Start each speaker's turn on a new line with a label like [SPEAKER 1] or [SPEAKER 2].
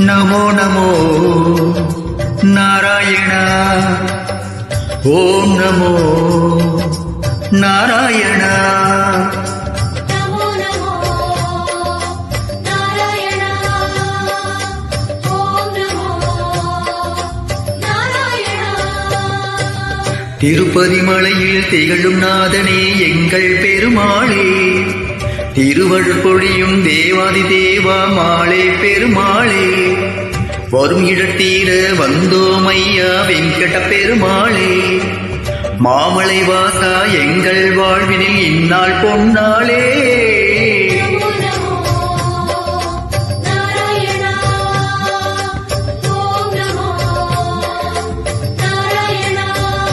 [SPEAKER 1] நமோ நமோ நாராயணா. ஓம் நமோ நாராயணா. திருப்பதி மலையில் திகழும் நாதனே எங்கள் பெருமாளே, திருவள்ளுவர் பொழியும் தேவாதி தேவா மாலே பெருமாளே, வரும் இடத்தீர வந்தோம் ஐயா வெங்கட பெருமாளே, மாமலை வாசா எங்கள் வாழ்வினில் இந்நாள் பொன்னாளே.